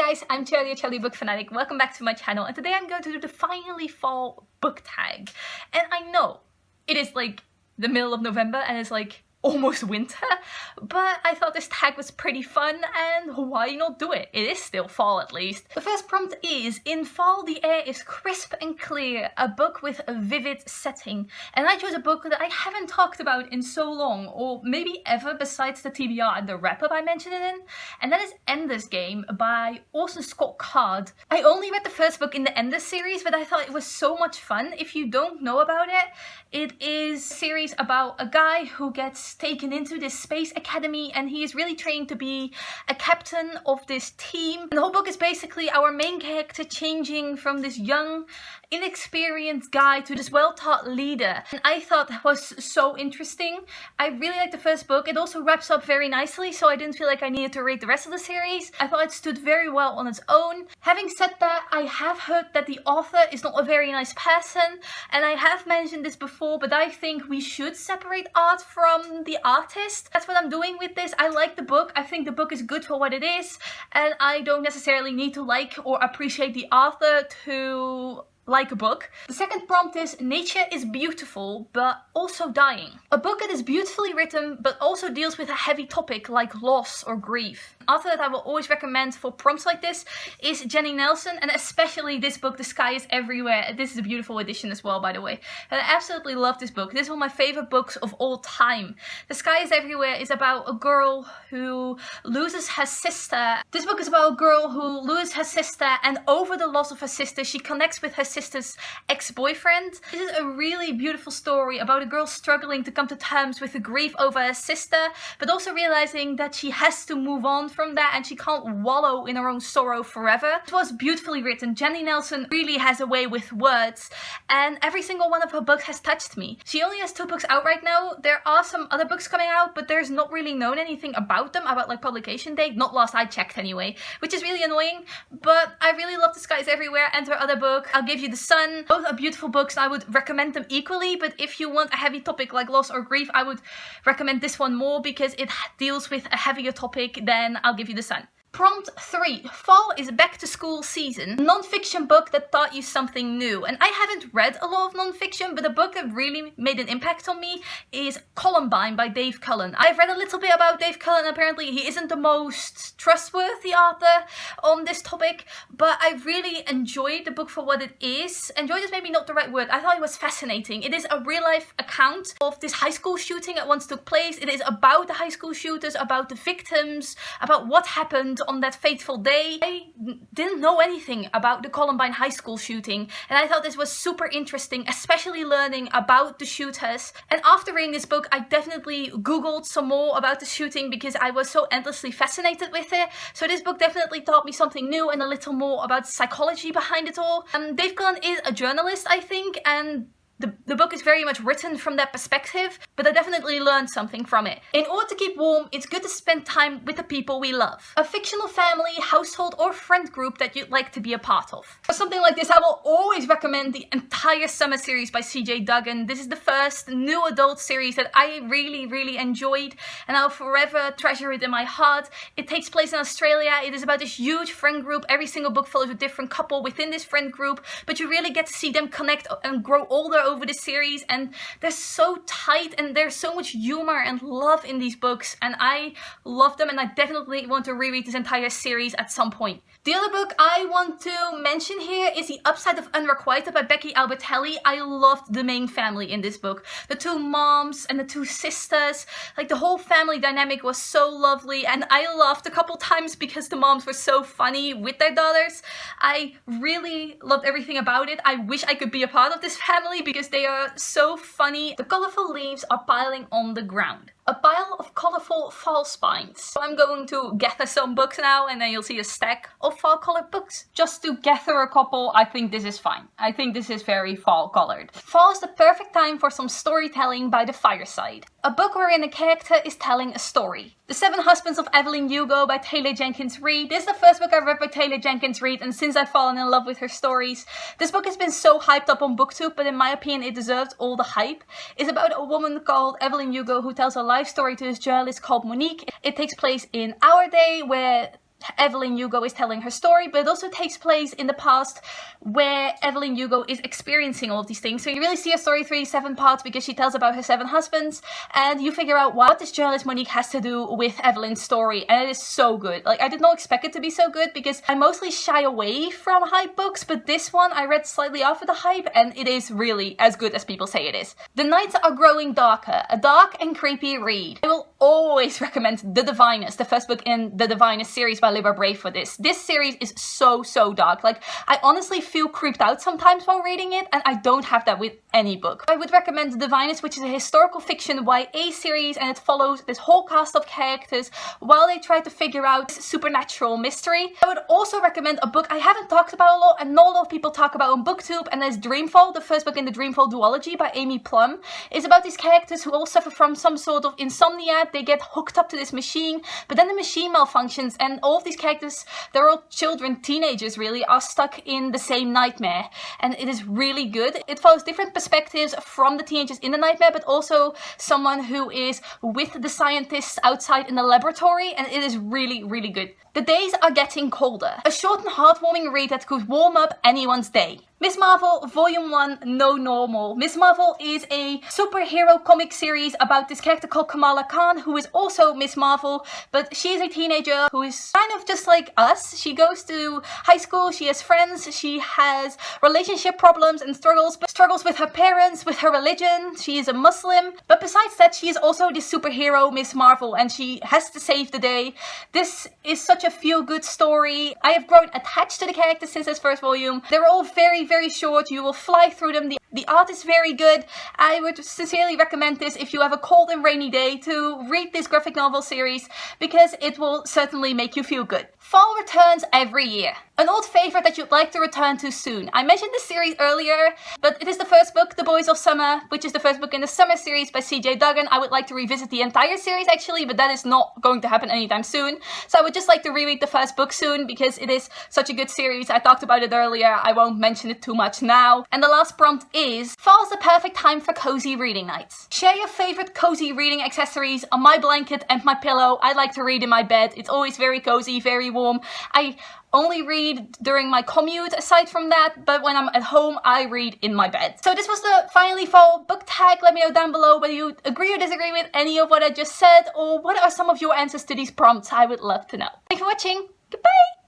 guys, I'm Charlie Book Fanatic. Welcome back to my channel, and today I'm going to do the finally fall book tag. And I know it is like the middle of November and it's like almost winter, but I thought this tag was pretty fun and why not do it? It is still fall at least. The first prompt is, in fall the air is crisp and clear, a book with a vivid setting. And I chose a book that I haven't talked about in so long, or maybe ever besides the TBR and the wrap-up I mentioned it in, and that is Ender's Game by Orson Scott Card. I only read the first book in the Ender series, but I thought it was so much fun. If you don't know about it, it is a series about a guy who gets taken into this space academy and he is really trained to be a captain of this team. And the whole book is basically our main character changing from this young, inexperienced guy to this well-taught leader. And I thought that was so interesting. I really liked the first book. It also wraps up very nicely, so I didn't feel like I needed to read the rest of the series. I thought it stood very well on its own. Having said that, I have heard that the author is not a very nice person, and I have mentioned this before, but I think we should separate art from the artist. That's what I'm doing with this. I like the book. I think the book is good for what it is, and I don't necessarily need to like or appreciate the author to like a book. The second prompt is, nature is beautiful but also dying. A book that is beautifully written but also deals with a heavy topic like loss or grief. An author that I will always recommend for prompts like this is Jandy Nelson, and especially this book, The Sky is Everywhere. This is a beautiful edition as well, by the way. And I absolutely love this book. This is one of my favorite books of all time. The Sky is Everywhere is about a girl who loses her sister. This book is about a girl who loses her sister, and over the loss of her sister she connects with her sister's ex-boyfriend. This is a really beautiful story about a girl struggling to come to terms with the grief over her sister, but also realizing that she has to move on from that and she can't wallow in her own sorrow forever. It was beautifully written. Jandy Nelson really has a way with words, and every single one of her books has touched me. She only has 2 books out right now. There are some other books coming out, but there's not really known anything about them, about like publication date, not last I checked anyway, which is really annoying. But I really love The Sky is Everywhere and her other book, I'll Give You the Sun. Both are beautiful books and I would recommend them equally, but if you want a heavy topic like loss or grief, I would recommend this one more because it deals with a heavier topic than I'll Give You the Sun. Prompt 3. Fall is back to school season. A non-fiction book that taught you something new. And I haven't read a lot of non-fiction, but a book that really made an impact on me is Columbine by Dave Cullen. I've read a little bit about Dave Cullen. Apparently he isn't the most trustworthy author on this topic, but I really enjoyed the book for what it is. Enjoyed is maybe not the right word. I thought it was fascinating. It is a real-life account of this high school shooting that once took place. It is about the high school shooters, about the victims, about what happened on that fateful day. I didn't know anything about the Columbine high school shooting, and I thought this was super interesting, especially learning about the shooters. And after reading this book, I definitely googled some more about the shooting because I was so endlessly fascinated with it. So this book definitely taught me something new and a little more about the psychology behind it all. Dave Cullen is a journalist, I think, and the book is very much written from that perspective, but I definitely learned something from it. In order to keep warm, it's good to spend time with the people we love. A fictional family, household, or friend group that you'd like to be a part of. For something like this, I will always recommend the entire summer series by CJ Duggan. This is the first new adult series that I really enjoyed, and I'll forever treasure it in my heart. It takes place in Australia. It is about this huge friend group. Every single book follows a different couple within this friend group, but you really get to see them connect and grow older over the series, and they're so tight and there's so much humor and love in these books, and I love them, and I definitely want to reread this entire series at some point. The other book I want to mention here is The Upside of Unrequited by Becky Albertalli. I loved the main family in this book. The 2 moms and the 2 sisters, like the whole family dynamic was so lovely, and I laughed a couple times because the moms were so funny with their daughters. I really loved everything about it. I wish I could be a part of this family because they are so funny. The colorful leaves are piling on the ground. A pile of colorful fall spines. So I'm going to gather some books now, and then you'll see a stack of fall colored books. Just to gather a couple, I think this is fine. I think this is very fall colored. Fall is the perfect time for some storytelling by the fireside. A book wherein a character is telling a story. The 7 Husbands of Evelyn Hugo by Taylor Jenkins Reid. This is the first book I read by Taylor Jenkins Reid, and since I've fallen in love with her stories. This book has been so hyped up on BookTube, but in my opinion it deserved all the hype. It's about a woman called Evelyn Hugo who tells a life story to this journalist called Monique. It takes place in our day, where Evelyn Hugo is telling her story, but it also takes place in the past where Evelyn Hugo is experiencing all of these things. So you really see a story through 7 parts because she tells about her 7 husbands, and you figure out what this journalist Monique has to do with Evelyn's story, and it is so good. Like, I did not expect it to be so good because I mostly shy away from hype books, but this one I read slightly after the hype, and it is really as good as people say it is. The nights are growing darker, a dark and creepy read. I will always recommend The Diviners, the first book in the Diviners series by Libba Bray for this. This series is so dark. Like, I honestly feel creeped out sometimes while reading it, and I don't have that with any book. I would recommend The Diviners, which is a historical fiction YA series, and it follows this whole cast of characters while they try to figure out supernatural mystery. I would also recommend a book I haven't talked about a lot and not a lot of people talk about on BookTube, and that's Dreamfall, the first book in the Dreamfall duology by Amy Plum. It's about these characters who all suffer from some sort of insomnia. They get hooked up to this machine, but then the machine malfunctions, and all of these characters, they're all children, teenagers really, are stuck in the same nightmare. And it is really good. It follows different perspectives from the teenagers in the nightmare, but also someone who is with the scientists outside in the laboratory, and it is really good. The days are getting colder. A short and heartwarming read that could warm up anyone's day. Miss Marvel Volume 1, No Normal. Miss Marvel is a superhero comic series about this character called Kamala Khan, who is also Miss Marvel, but she is a teenager who is kind of just like us. She goes to high school, she has friends, she has relationship problems and struggles with her parents, with her religion. She is a Muslim, but besides that, she is also the superhero Miss Marvel, and she has to save the day. This is such a feel-good story. I have grown attached to the characters since this first volume. They're all very short. You will fly through them. The art is very good. I would sincerely recommend this if you have a cold and rainy day to read this graphic novel series because it will certainly make you feel good. Fall returns every year. An old favorite that you'd like to return to soon. I mentioned this series earlier, but it is the first book, The Boys of Summer, which is the first book in the summer series by CJ Duggan. I would like to revisit the entire series actually, but that is not going to happen anytime soon. So I would just like to reread the first book soon because it is such a good series. I talked about it earlier. I won't mention it too much now. And the last prompt is, fall's the perfect time for cozy reading nights. Share your favorite cozy reading accessories on my blanket and my pillow. I like to read in my bed. It's always very cozy, very warm. I only read during my commute aside from that, but when I'm at home, I read in my bed. So this was the Finally Fall book tag. Let me know down below whether you agree or disagree with any of what I just said, or what are some of your answers to these prompts. I would love to know. Thanks for watching. Goodbye!